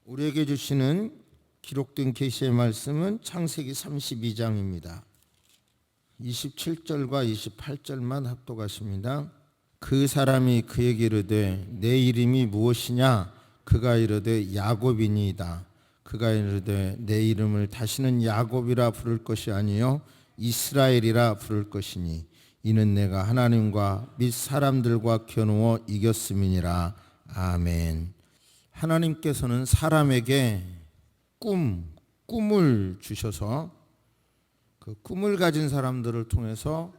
우리에게 주시는 기록된 계시의 말씀은 창세기 32장입니다. 27절과 28절만 합독하십니다. 그 사람이 그에게 이르되 내 이름이 무엇이냐? 그가 이르되 야곱이니이다. 그가 이르되 내 이름을 다시는 야곱이라 부를 것이 아니요 이스라엘이라 부를 것이니 이는 내가 하나님과 및 사람들과 겨누어 이겼음이니라. 아멘. 하나님께서는 사람에게 꿈을 주셔서 그 꿈을 가진 사람들을 통해서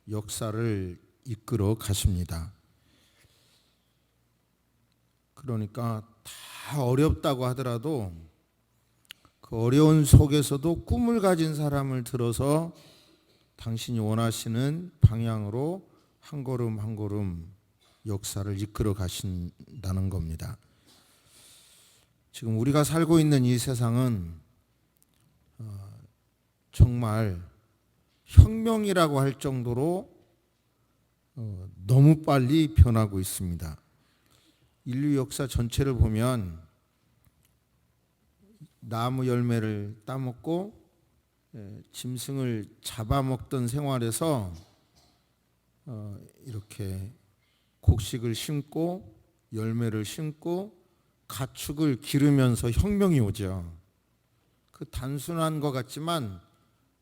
역사를 이끌어 가십니다. 그러니까 다 어렵다고 하더라도 그 어려운 속에서도 꿈을 가진 사람을 들어서 당신이 원하시는 방향으로 한 걸음 한 걸음 역사를 이끌어 가신다는 겁니다. 지금 우리가 살고 있는 이 세상은 정말 혁명이라고 할 정도로 너무 빨리 변하고 있습니다. 인류 역사 전체를 보면 나무 열매를 따먹고 짐승을 잡아먹던 생활에서 이렇게 곡식을 심고 열매를 심고 가축을 기르면서 혁명이 오죠. 그 단순한 것 같지만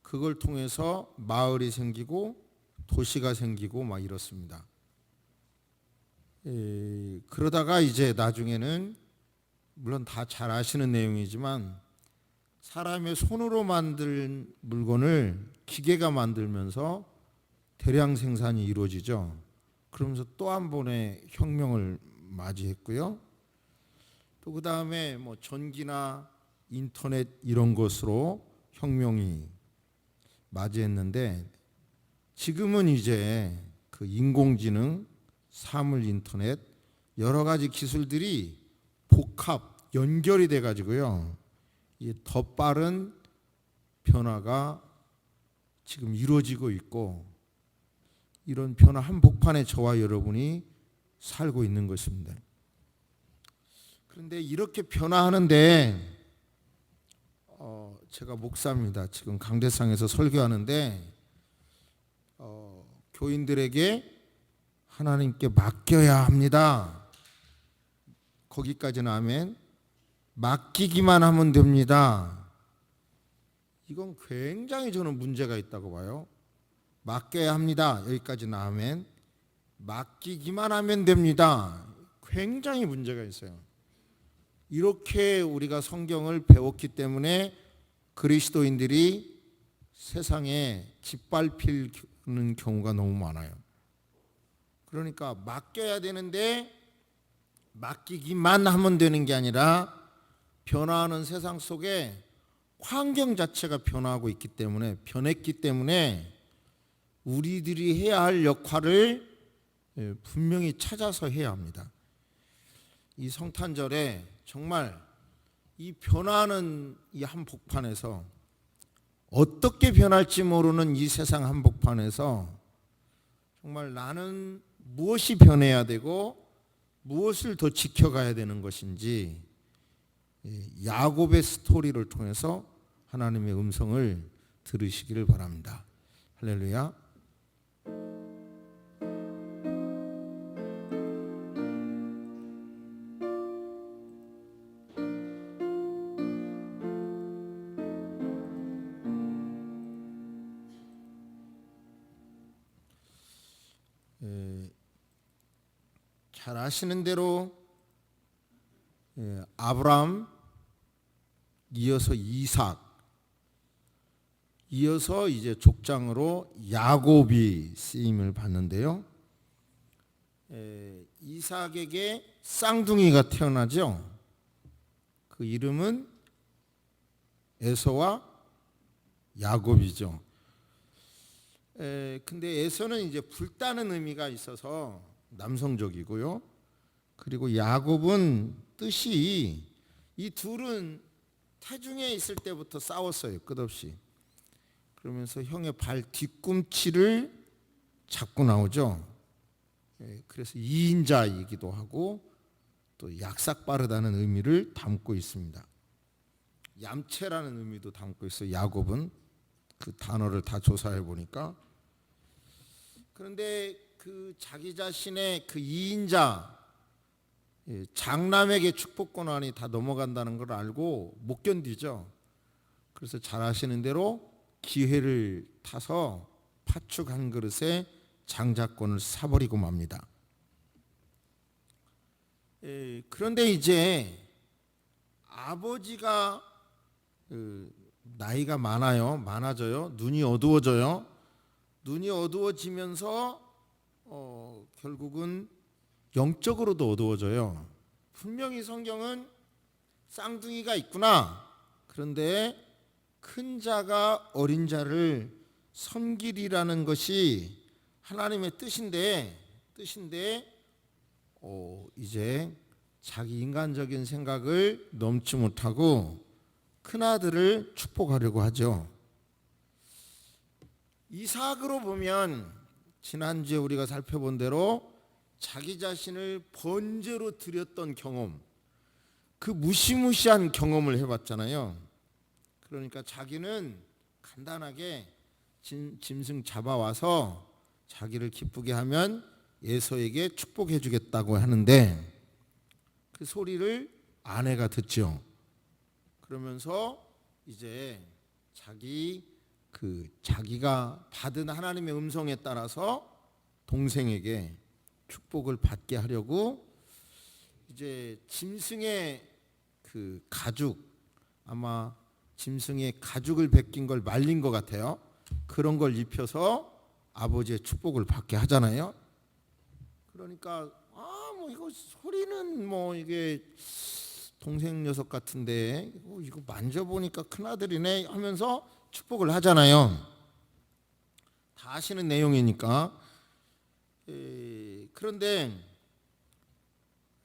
그걸 통해서 마을이 생기고 도시가 생기고 막 이렇습니다. 그러다가 이제 나중에는 물론 다 잘 아시는 내용이지만 사람의 손으로 만든 물건을 기계가 만들면서 대량 생산이 이루어지죠. 그러면서 또 한 번의 혁명을 맞이했고요. 또 그 다음에 뭐 전기나 인터넷 이런 것으로 혁명이 맞이했는데 지금은 이제 그 인공지능, 사물 인터넷 여러 가지 기술들이 복합 연결이 돼 가지고요. 더 빠른 변화가 지금 이루어지고 있고 이런 변화 한복판에 저와 여러분이 살고 있는 것입니다. 그런데 이렇게 변화하는데 제가 목사입니다. 지금 강대상에서 설교하는데 교인들에게 하나님께 맡겨야 합니다. 거기까지는 아멘. 맡기기만 하면 됩니다. 이건 굉장히 저는 문제가 있다고 봐요. 맡겨야 합니다. 여기까지는 아멘. 맡기기만 하면 됩니다. 굉장히 문제가 있어요. 이렇게 우리가 성경을 배웠기 때문에 그리스도인들이 세상에 짓밟히는 경우가 너무 많아요. 그러니까 맡겨야 되는데 맡기기만 하면 되는 게 아니라 변화하는 세상 속에 환경 자체가 변화하고 있기 때문에 변했기 때문에 우리들이 해야 할 역할을 분명히 찾아서 해야 합니다. 이 성탄절에 정말 이 변화하는 이 한복판에서 어떻게 변할지 모르는 이 세상 한복판에서 정말 나는 무엇이 변해야 되고 무엇을 더 지켜가야 되는 것인지 야곱의 스토리를 통해서 하나님의 음성을 들으시기를 바랍니다. 할렐루야. 잘 아시는 대로 아브라함 이어서 이삭 이어서 이제 족장으로 야곱이 쓰임을 받는데요. 이삭에게 쌍둥이가 태어나죠. 그 이름은 에서와 야곱이죠. 근데 에서는 이제 불타는 의미가 있어서 남성적이고요. 그리고 야곱은 뜻이 이 둘은 태중에 있을 때부터 싸웠어요. 끝없이. 그러면서 형의 발 뒤꿈치를 잡고 나오죠. 그래서 2인자이기도 하고 또 약삭 빠르다는 의미를 담고 있습니다. 얌체라는 의미도 담고 있어요. 야곱은 그 단어를 다 조사해 보니까. 그런데 그 자기 자신의 그 2인자 장남에게 축복 권한이 다 넘어간다는 걸 알고 못 견디죠. 그래서 잘 아시는 대로 기회를 타서 팥죽 한 그릇에 장자권을 사버리고 맙니다. 그런데 이제 아버지가 나이가 많아져요. 눈이 어두워져요. 눈이 어두워지면서 결국은 영적으로도 어두워져요. 분명히 성경은 쌍둥이가 있구나. 그런데 큰 자가 어린 자를 섬기리라는 것이 하나님의 뜻인데 이제 자기 인간적인 생각을 넘지 못하고 큰아들을 축복하려고 하죠. 이삭으로 보면 지난주에 우리가 살펴본 대로 자기 자신을 번제로 드렸던 경험, 그 무시무시한 경험을 해봤잖아요. 그러니까 자기는 간단하게 짐승 잡아와서 자기를 기쁘게 하면 에서에게 축복해 주겠다고 하는데 그 소리를 아내가 듣죠. 그러면서 이제 자기가 받은 하나님의 음성에 따라서 동생에게 축복을 받게 하려고 이제 짐승의 그 가죽, 아마 짐승의 가죽을 벗긴 걸 말린 것 같아요. 그런 걸 입혀서 아버지의 축복을 받게 하잖아요. 그러니까 뭐 이거 소리는 뭐 이게 동생 녀석 같은데 이거 만져보니까 큰아들이네 하면서 축복을 하잖아요. 다 아시는 내용이니까. 그런데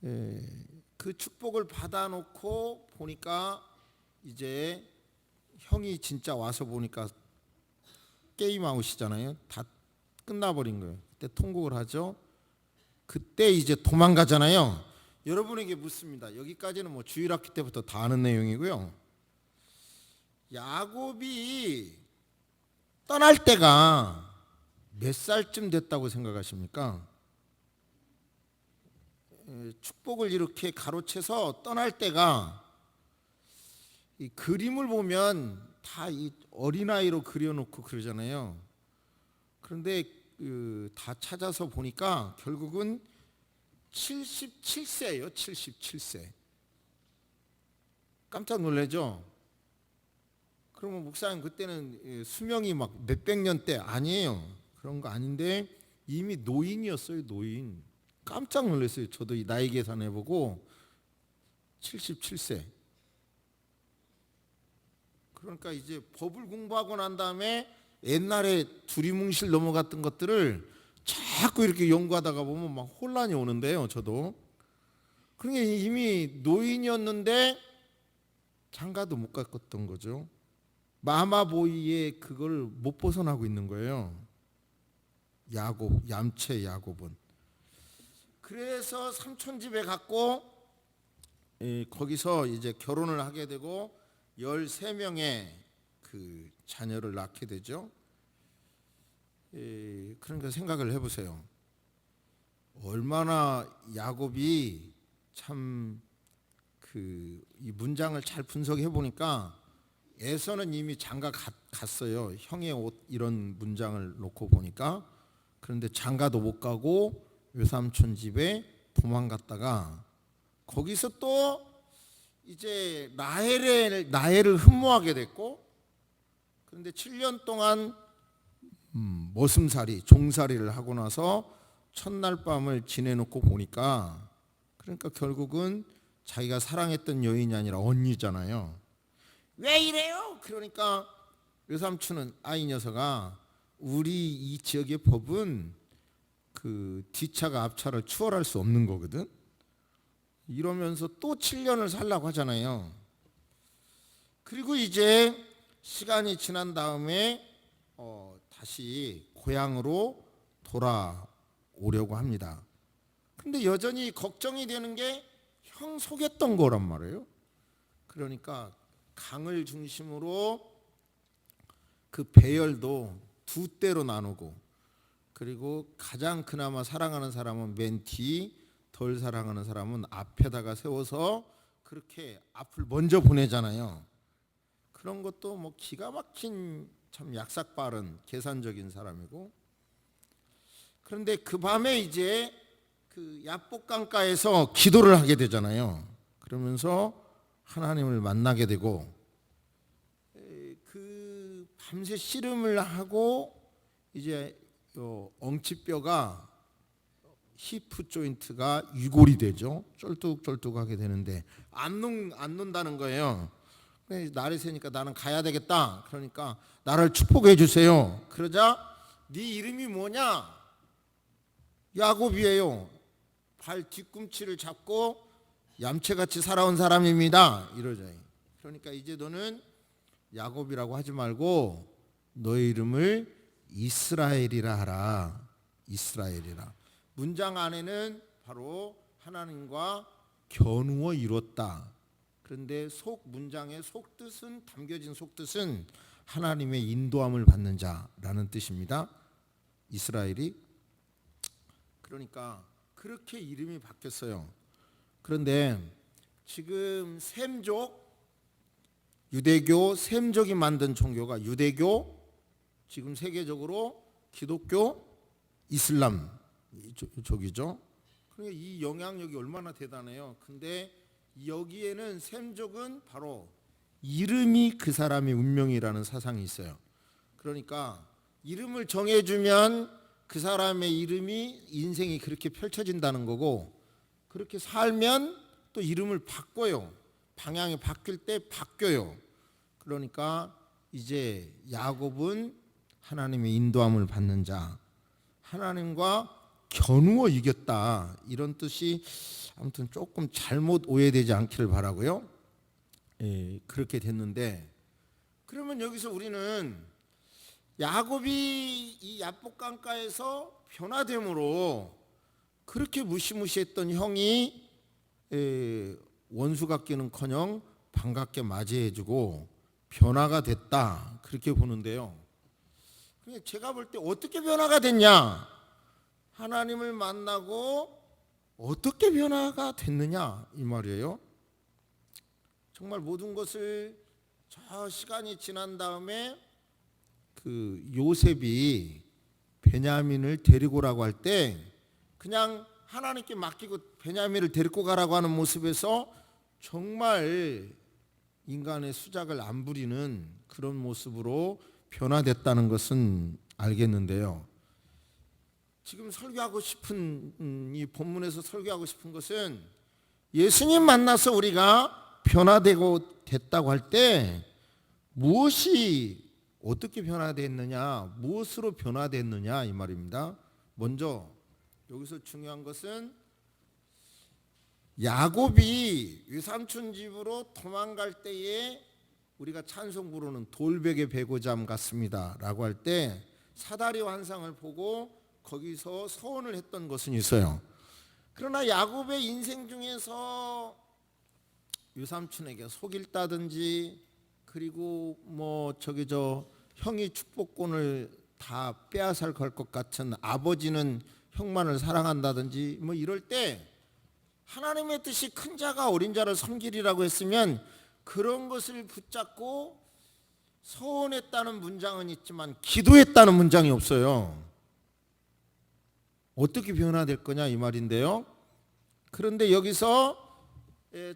그 축복을 받아놓고 보니까 이제 형이 진짜 와서 보니까 게임 아웃이잖아요. 다 끝나버린 거예요. 그때 통곡을 하죠. 그때 이제 도망가잖아요. 여러분에게 묻습니다. 여기까지는 뭐 주일학기 때부터 다 아는 내용이고요. 야곱이 떠날 때가 몇 살쯤 됐다고 생각하십니까? 축복을 이렇게 가로채서 떠날 때가 이 그림을 보면 다 이 어린아이로 그려놓고 그러잖아요. 그런데 다 찾아서 보니까 결국은 77세예요. 77세. 깜짝 놀라죠? 그러면 목사님 그때는 수명이 막 몇백 년대 아니에요. 그런 거 아닌데 이미 노인이었어요. 노인. 깜짝 놀랐어요. 저도 이 나이 계산해보고 77세. 그러니까 이제 법을 공부하고 난 다음에 옛날에 두리뭉실 넘어갔던 것들을 자꾸 이렇게 연구하다가 보면 막 혼란이 오는데요. 저도. 그러니까 이미 노인이었는데 장가도 못 갔던 거죠. 마마보이의 그걸 못 벗어나고 있는 거예요. 야곱, 얌체 야곱은. 그래서 삼촌 집에 갔고 거기서 이제 결혼을 하게 되고 13명의 그 자녀를 낳게 되죠. 그러니까 생각을 해보세요. 얼마나 야곱이 참 이 문장을 잘 분석해 보니까 에서는 이미 장가 갔어요. 형의 옷 이런 문장을 놓고 보니까. 그런데 장가도 못 가고 외삼촌 집에 도망갔다가 거기서 또 이제 라헬을 흠모하게 됐고, 그런데 7년 동안 머슴살이 종살이를 하고 나서 첫날 밤을 지내놓고 보니까, 그러니까 결국은 자기가 사랑했던 여인이 아니라 언니잖아요. 왜 이래요? 그러니까 외삼촌은 이 녀석아, 우리 이 지역의 법은 그 뒤차가 앞차를 추월할 수 없는 거거든. 이러면서 또 7년을 살라고 하잖아요. 그리고 이제 시간이 지난 다음에 다시 고향으로 돌아오려고 합니다. 근데 여전히 걱정이 되는 게 형 속였던 거란 말이에요. 그러니까 강을 중심으로 그 배열도 두 대로 나누고, 그리고 가장 그나마 사랑하는 사람은 맨 뒤, 덜 사랑하는 사람은 앞에다가 세워서 그렇게 앞을 먼저 보내잖아요. 그런 것도 뭐 기가 막힌 참 약삭 빠른 계산적인 사람이고. 그런데 그 밤에 이제 그 야복 강가에서 기도를 하게 되잖아요. 그러면서 하나님을 만나게 되고, 그 밤새 씨름을 하고 이제 엉치뼈가 히프 조인트가 유골이 되죠. 쫄뚝쫄뚝하게 되는데 안 논다는 거예요. 날이 새니까 나는 가야 되겠다. 그러니까 나를 축복해 주세요. 그러자 네 이름이 뭐냐? 야곱이에요. 발 뒤꿈치를 잡고 얌체같이 살아온 사람입니다. 이러죠. 그러니까 이제 너는 야곱이라고 하지 말고 너의 이름을 이스라엘이라 하라. 이스라엘이라. 문장 안에는 바로 하나님과 겨누어 이뤘다. 그런데 문장의 속뜻은, 담겨진 속뜻은 하나님의 인도함을 받는 자라는 뜻입니다. 이스라엘이. 그러니까 그렇게 이름이 바뀌었어요. 그런데 지금 셈족, 유대교, 셈족이 만든 종교가 유대교, 지금 세계적으로 기독교, 이슬람 쪽이죠. 그러니까 이 영향력이 얼마나 대단해요. 근데 여기에는 셈족은 바로 이름이 그 사람의 운명이라는 사상이 있어요. 그러니까 이름을 정해주면 그 사람의 이름이, 인생이 그렇게 펼쳐진다는 거고, 그렇게 살면 또 이름을 바꿔요. 방향이 바뀔 때 바뀌어요. 그러니까 이제 야곱은 하나님의 인도함을 받는 자, 하나님과 겨누어 이겼다, 이런 뜻이 아무튼 조금 잘못 오해되지 않기를 바라고요. 그렇게 됐는데, 그러면 여기서 우리는 야곱이 이 야복 강가에서 변화됨으로 그렇게 무시무시했던 형이 원수 같기는커녕 반갑게 맞이해주고 변화가 됐다, 그렇게 보는데요. 제가 볼 때 어떻게 변화가 됐냐? 하나님을 만나고 어떻게 변화가 됐느냐, 이 말이에요. 정말 모든 것을 저 시간이 지난 다음에 그 요셉이 베냐민을 데리고 오라고 할 때 그냥 하나님께 맡기고 베냐민을 데리고 가라고 하는 모습에서 정말 인간의 수작을 안 부리는 그런 모습으로 변화됐다는 것은 알겠는데요. 지금 설교하고 싶은, 이 본문에서 설교하고 싶은 것은 예수님 만나서 우리가 변화되고 됐다고 할 때 무엇이 어떻게 변화됐느냐, 무엇으로 변화됐느냐, 이 말입니다. 먼저 여기서 중요한 것은 야곱이 외삼촌 집으로 도망갈 때에 우리가 찬송 부르는 돌베개 베고잠 같습니다 라고 할 때 사다리 환상을 보고 거기서 서원을 했던 것은 있어요. 그러나 야곱의 인생 중에서 외삼촌에게 속일다든지, 그리고 뭐 형이 축복권을 다 빼앗을 것 같은 아버지는 형만을 사랑한다든지 뭐 이럴 때 하나님의 뜻이 큰 자가 어린 자를 섬기리라고 했으면 그런 것을 붙잡고 서원했다는 문장은 있지만 기도했다는 문장이 없어요. 어떻게 변화될 거냐, 이 말인데요. 그런데 여기서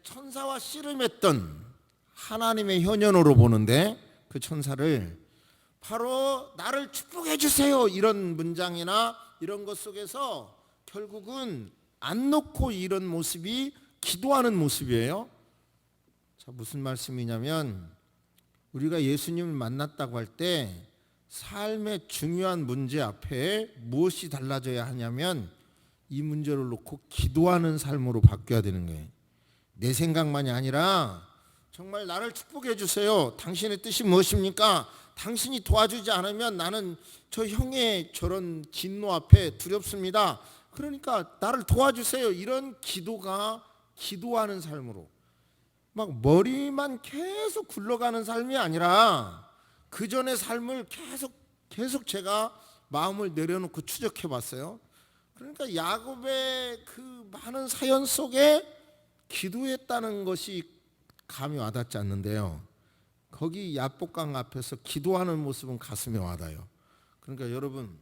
천사와 씨름했던 하나님의 현현으로 보는데, 그 천사를 바로 나를 축복해 주세요, 이런 문장이나 이런 것 속에서 결국은 안 놓고 이런 모습이 기도하는 모습이에요. 자, 무슨 말씀이냐면 우리가 예수님을 만났다고 할 때 삶의 중요한 문제 앞에 무엇이 달라져야 하냐면 이 문제를 놓고 기도하는 삶으로 바뀌어야 되는 거예요. 내 생각만이 아니라 정말 나를 축복해 주세요. 당신의 뜻이 무엇입니까? 당신이 도와주지 않으면 나는 저 형의 저런 진노 앞에 두렵습니다. 그러니까 나를 도와주세요. 이런 기도가 기도하는 삶으로, 막 머리만 계속 굴러가는 삶이 아니라 그 전의 삶을 계속 제가 마음을 내려놓고 추적해 봤어요. 그러니까 야곱의 그 많은 사연 속에 기도했다는 것이 감이 와닿지 않는데요. 거기 야복강 앞에서 기도하는 모습은 가슴에 와닿아요. 그러니까 여러분,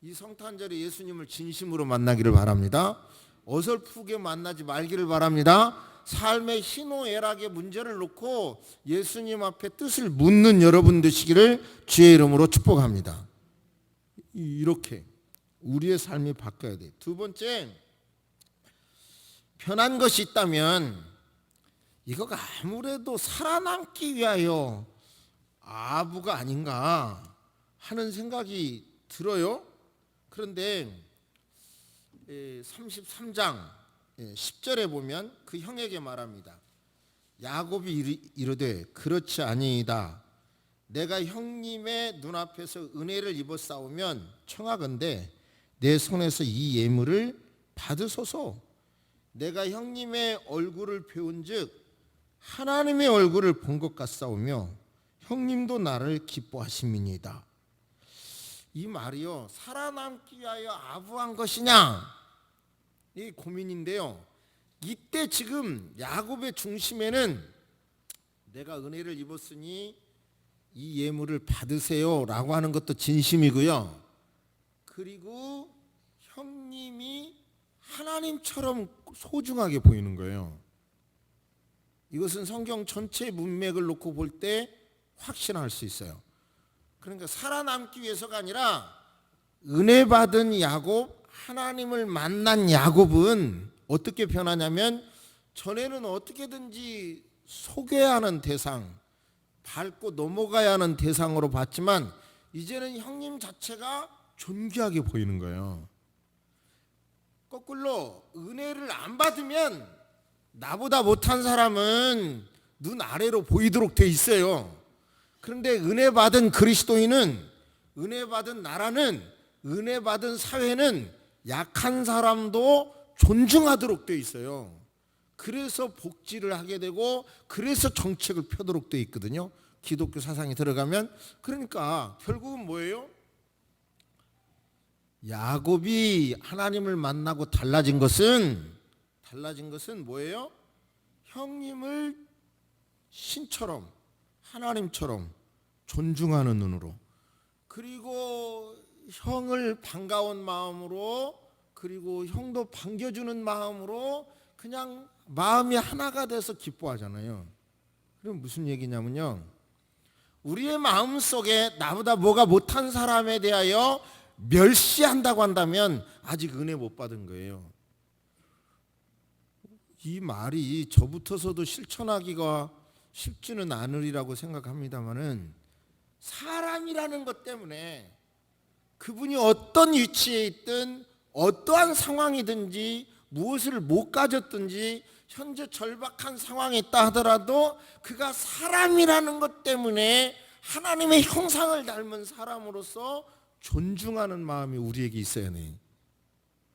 이 성탄절에 예수님을 진심으로 만나기를 바랍니다. 어설프게 만나지 말기를 바랍니다. 삶의 희노애락의 문제를 놓고 예수님 앞에 뜻을 묻는 여러분 되시기를 주의 이름으로 축복합니다. 이렇게 우리의 삶이 바뀌어야 돼요. 두 번째, 변한 것이 있다면 이거가 아무래도 살아남기 위하여 아부가 아닌가 하는 생각이 들어요. 그런데 33장 10절에 보면 그 형에게 말합니다. 야곱이 이르되 그렇지 아니이다. 내가 형님의 눈앞에서 은혜를 입었사오면 청하건대 내 손에서 이 예물을 받으소서. 내가 형님의 얼굴을 배운즉 하나님의 얼굴을 본 것 같사오며 형님도 나를 기뻐하심이니이다. 이 말이요, 살아남기 위하여 아부한 것이냐, 이 고민인데요. 이때 지금 야곱의 중심에는 내가 은혜를 입었으니 이 예물을 받으세요 라고 하는 것도 진심이고요. 그리고 형님이 하나님처럼 소중하게 보이는 거예요. 이것은 성경 전체 문맥을 놓고 볼 때 확신할 수 있어요. 그러니까 살아남기 위해서가 아니라 은혜 받은 야곱, 하나님을 만난 야곱은 어떻게 변하냐면 전에는 어떻게든지 속여야 하는 대상, 밟고 넘어가야 하는 대상으로 봤지만 이제는 형님 자체가 존귀하게 보이는 거예요. 거꾸로 은혜를 안 받으면 나보다 못한 사람은 눈 아래로 보이도록 돼 있어요. 그런데 은혜 받은 그리스도인은, 은혜 받은 나라는, 은혜 받은 사회는 약한 사람도 존중하도록 돼 있어요. 그래서 복지를 하게 되고 그래서 정책을 펴도록 돼 있거든요. 기독교 사상이 들어가면. 그러니까 결국은 뭐예요? 야곱이 하나님을 만나고 달라진 것은 뭐예요? 형님을 신처럼, 하나님처럼 존중하는 눈으로, 그리고 형을 반가운 마음으로, 그리고 형도 반겨주는 마음으로 그냥 마음이 하나가 돼서 기뻐하잖아요. 그럼 무슨 얘기냐면요, 우리의 마음속에 나보다 뭐가 못한 사람에 대하여 멸시한다고 한다면 아직 은혜 못 받은 거예요. 이 말이 저부터서도 실천하기가 쉽지는 않으리라고 생각합니다만은, 사람이라는 것 때문에 그분이 어떤 위치에 있든 어떠한 상황이든지 무엇을 못 가졌든지 현재 절박한 상황에 있다 하더라도 그가 사람이라는 것 때문에 하나님의 형상을 닮은 사람으로서 존중하는 마음이 우리에게 있어야 해요.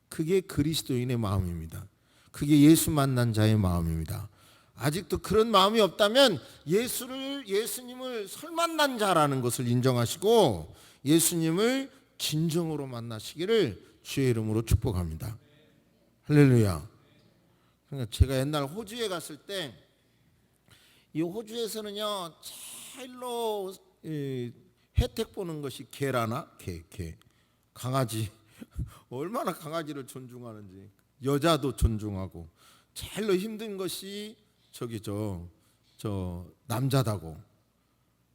그게 그리스도인의 마음입니다. 그게 예수 만난 자의 마음입니다. 아직도 그런 마음이 없다면 예수님을 설 만난 자라는 것을 인정하시고 예수님을 진정으로 만나시기를 주의 이름으로 축복합니다. 할렐루야. 그러니까 제가 옛날 호주에 갔을 때, 이 호주에서는요 제일로 혜택 보는 것이 개라나 개 강아지. 얼마나 강아지를 존중하는지, 여자도 존중하고. 제일로 힘든 것이 저 남자다고.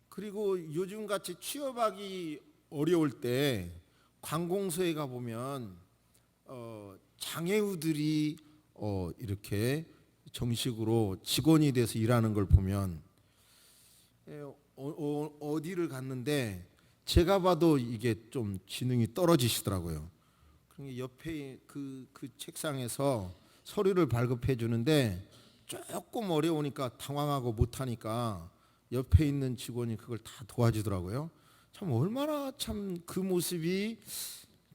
그리고 요즘같이 취업하기 어려울 때 관공서에 가보면 장애우들이 이렇게 정식으로 직원이 돼서 일하는 걸 보면, 어디를 갔는데 제가 봐도 이게 좀 지능이 떨어지시더라고요. 그러니까 옆에 그 책상에서 서류를 발급해 주는데 조금 어려우니까 당황하고 못하니까 옆에 있는 직원이 그걸 다 도와주더라고요. 참 얼마나 참 그 모습이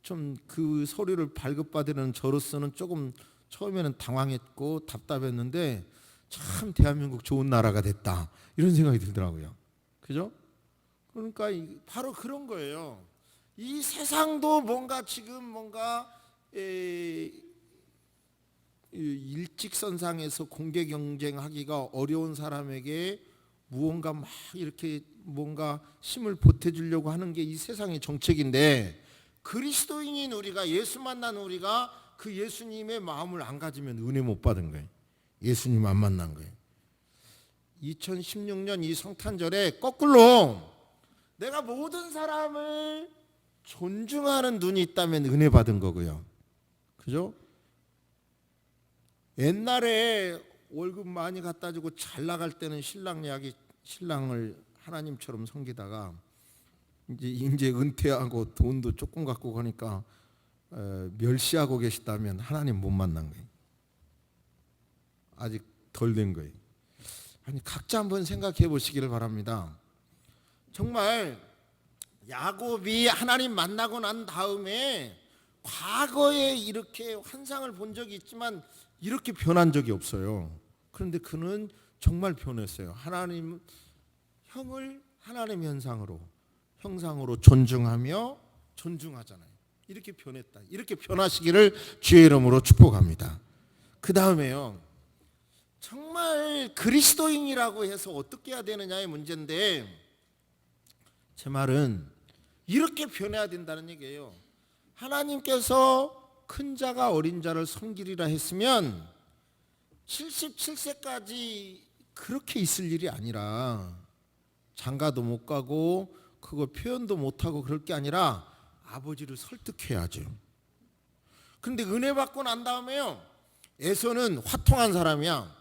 좀 그 서류를 발급받는 저로서는 조금 처음에는 당황했고 답답했는데 참 대한민국 좋은 나라가 됐다 이런 생각이 들더라고요. 그죠? 그러니까 바로 그런 거예요. 이 세상도 뭔가 지금 뭔가 일직선상에서 공개 경쟁하기가 어려운 사람에게 무언가 막 이렇게 뭔가 힘을 보태주려고 하는 게 이 세상의 정책인데, 그리스도인인 우리가, 예수 만난 우리가 그 예수님의 마음을 안 가지면 은혜 못 받은 거예요. 예수님 안 만난 거예요. 2016년 이 성탄절에 거꾸로 내가 모든 사람을 존중하는 눈이 있다면 은혜 받은 거고요. 그죠? 옛날에 월급 많이 갖다 주고 잘 나갈 때는 신랑을 하나님처럼 섬기다가 이제 은퇴하고 돈도 조금 갖고 가니까 멸시하고 계시다면 하나님 못 만난 거예요. 아직 덜 된 거예요. 아니, 각자 한번 생각해 보시기를 바랍니다. 정말 야곱이 하나님 만나고 난 다음에 과거에 이렇게 환상을 본 적이 있지만 이렇게 변한 적이 없어요. 그런데 그는 정말 변했어요. 하나님 형을 하나님 형상으로 존중하며 존중하잖아요. 이렇게 변했다. 이렇게 변하시기를 주의 이름으로 축복합니다. 그 다음에요, 정말 그리스도인이라고 해서 어떻게 해야 되느냐의 문제인데, 제 말은 이렇게 변해야 된다는 얘기예요. 하나님께서 큰 자가 어린 자를 섬기리라 했으면 77세까지 그렇게 있을 일이 아니라, 장가도 못 가고 그거 표현도 못하고 그럴 게 아니라 아버지를 설득해야죠. 그런데 은혜 받고 난 다음에요, 에서는 화통한 사람이야.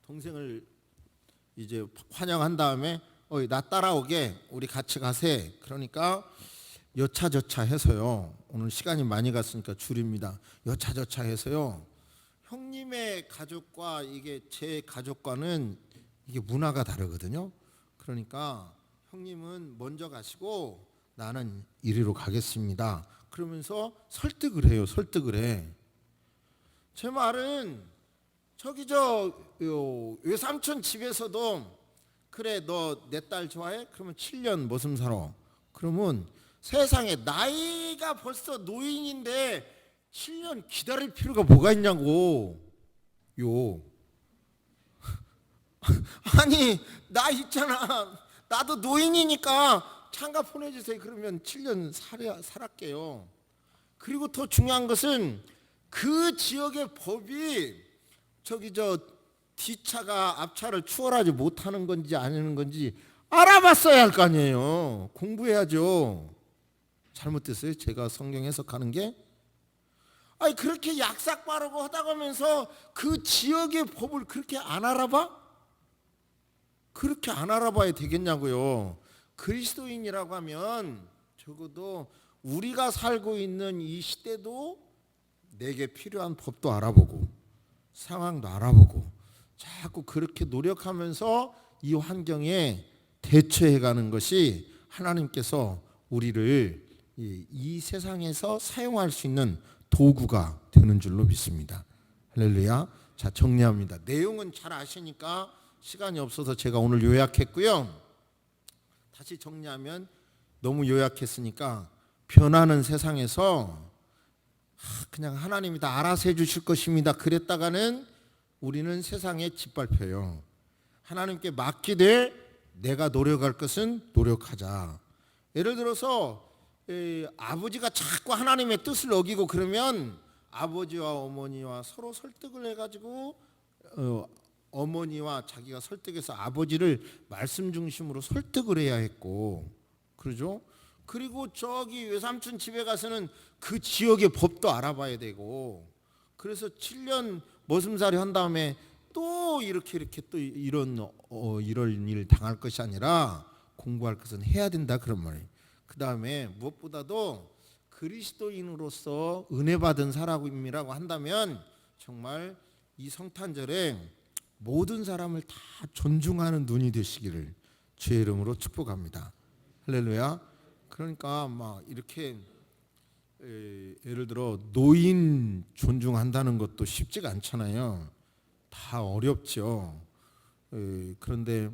동생을 이제 환영한 다음에 나 따라오게, 우리 같이 가세. 그러니까 여차저차 해서요, 오늘 시간이 많이 갔으니까 줄입니다. 여차저차 해서요, 형님의 가족과 이게 제 가족과는 이게 문화가 다르거든요. 그러니까 형님은 먼저 가시고 나는 이리로 가겠습니다. 그러면서 설득을 해요. 설득을 해. 제 말은 저기 외삼촌 집에서도, 그래 너 내 딸 좋아해? 그러면 7년 머슴 살아. 그러면 세상에 나이가 벌써 노인인데 7년 기다릴 필요가 뭐가 있냐고 요. 아니 나 있잖아, 나도 노인이니까 장가 보내주세요. 그러면 7년 살았게요. 그리고 더 중요한 것은 그 지역의 법이 뒷차가 앞차를 추월하지 못하는 건지 아니는 건지 알아봤어야 할 거 아니에요. 공부해야죠. 잘못됐어요? 제가 성경 해석하는 게? 아니 그렇게 약삭 바르고 하다 가면서 그 지역의 법을 그렇게 안 알아봐? 그렇게 안 알아봐야 되겠냐고요. 그리스도인이라고 하면 적어도 우리가 살고 있는 이 시대도 내게 필요한 법도 알아보고 상황도 알아보고 자꾸 그렇게 노력하면서 이 환경에 대처해가는 것이 하나님께서 우리를 이 세상에서 사용할 수 있는 도구가 되는 줄로 믿습니다. 할렐루야. 자, 정리합니다. 내용은 잘 아시니까 시간이 없어서 제가 오늘 요약했고요. 다시 정리하면, 너무 요약했으니까 변하는 세상에서 그냥 하나님이 다 알아서 해주실 것입니다 그랬다가는 우리는 세상에 짓밟혀요. 하나님께 맡기되 내가 노력할 것은 노력하자. 예를 들어서 아버지가 자꾸 하나님의 뜻을 어기고 그러면 아버지와 어머니와 서로 설득을 해가지고 어머니와 자기가 설득해서 아버지를 말씀 중심으로 설득을 해야 했고, 그러죠? 그리고 저기 외삼촌 집에 가서는 그 지역의 법도 알아봐야 되고, 그래서 7년 머슴살이 한 다음에 또 이렇게 또 이런 일 당할 것이 아니라 공부할 것은 해야 된다 그런 말이에요. 그 다음에 무엇보다도 그리스도인으로서 은혜 받은 사람이라고 한다면 정말 이 성탄절에 모든 사람을 다 존중하는 눈이 되시기를 주의 이름으로 축복합니다. 할렐루야. 그러니까 막 이렇게 예를 들어 노인 존중한다는 것도 쉽지가 않잖아요. 다 어렵죠. 그런데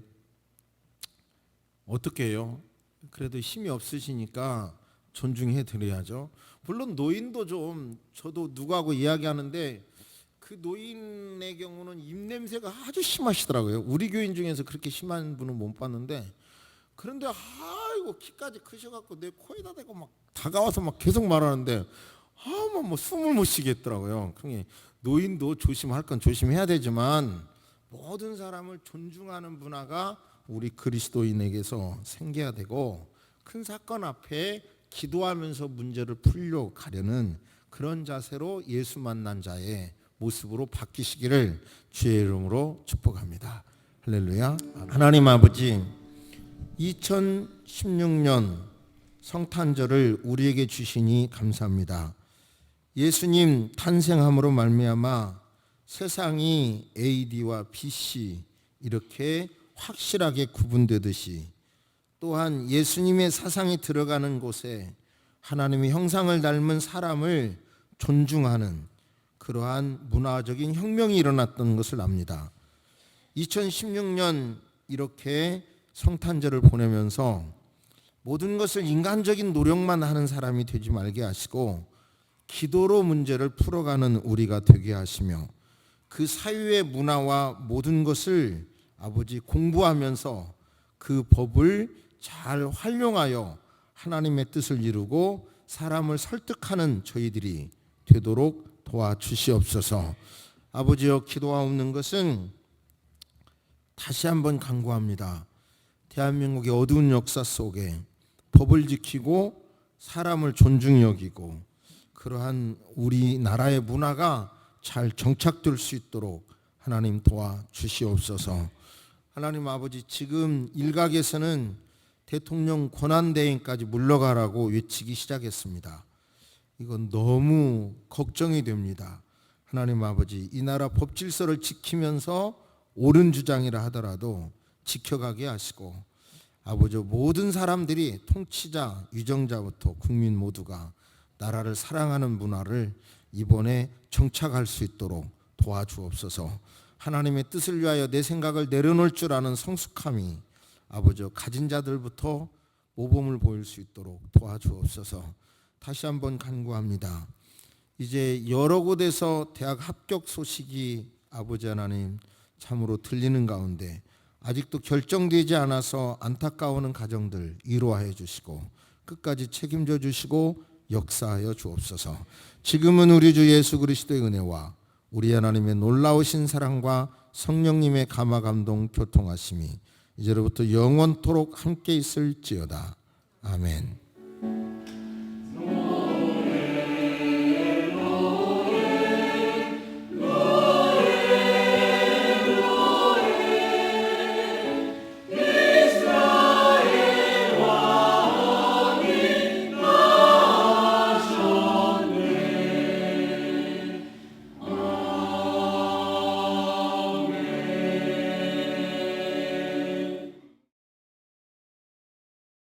어떻게 해요? 그래도 힘이 없으시니까 존중해 드려야죠. 물론 노인도 좀, 저도 누구하고 이야기하는데 그 노인의 경우는 입냄새가 아주 심하시더라고요. 우리 교인 중에서 그렇게 심한 분은 못 봤는데, 그런데 아이고 키까지 크셔갖고 내 코에다 대고 막 다가와서 막 계속 말하는데 뭐 숨을 못 쉬겠더라고요. 그러니 노인도 조심할 건 조심해야 되지만 모든 사람을 존중하는 문화가 우리 그리스도인에게서 생겨야 되고, 큰 사건 앞에 기도하면서 문제를 풀려 가려는 그런 자세로 예수 만난 자의 모습으로 바뀌시기를 주의 이름으로 축복합니다. 할렐루야. 하나님 아버지, 2016년 성탄절을 우리에게 주시니 감사합니다. 예수님 탄생함으로 말미암아 세상이 AD와 BC 이렇게 확실하게 구분되듯이, 또한 예수님의 사상이 들어가는 곳에 하나님의 형상을 닮은 사람을 존중하는 그러한 문화적인 혁명이 일어났던 것을 압니다. 2016년 이렇게 성탄절을 보내면서 모든 것을 인간적인 노력만 하는 사람이 되지 말게 하시고 기도로 문제를 풀어가는 우리가 되게 하시며, 그 사유의 문화와 모든 것을 아버지 공부하면서 그 법을 잘 활용하여 하나님의 뜻을 이루고 사람을 설득하는 저희들이 되도록 도와주시옵소서. 아버지여, 기도하옵는 것은 다시 한번 간구합니다. 대한민국의 어두운 역사 속에 법을 지키고 사람을 존중히 여기고 그러한 우리나라의 문화가 잘 정착될 수 있도록 하나님 도와주시옵소서. 하나님 아버지, 지금 일각에서는 대통령 권한대행까지 물러가라고 외치기 시작했습니다. 이건 너무 걱정이 됩니다. 하나님 아버지, 이 나라 법 질서를 지키면서 옳은 주장이라 하더라도 지켜가게 하시고, 아버지 모든 사람들이 통치자, 위정자부터 국민 모두가 나라를 사랑하는 문화를 이번에 정착할 수 있도록 도와주옵소서. 하나님의 뜻을 위하여 내 생각을 내려놓을 줄 아는 성숙함이 아버지 가진 자들부터 모범을 보일 수 있도록 도와주옵소서. 다시 한번 간구합니다. 이제 여러 곳에서 대학 합격 소식이 아버지 하나님 참으로 들리는 가운데 아직도 결정되지 않아서 안타까워하는 가정들 위로하여 주시고 끝까지 책임져 주시고 역사하여 주옵소서. 지금은 우리 주 예수 그리스도의 은혜와 우리 하나님의 놀라우신 사랑과 성령님의 감화 감동 교통하심이 이제로부터 영원토록 함께 있을지어다. 아멘.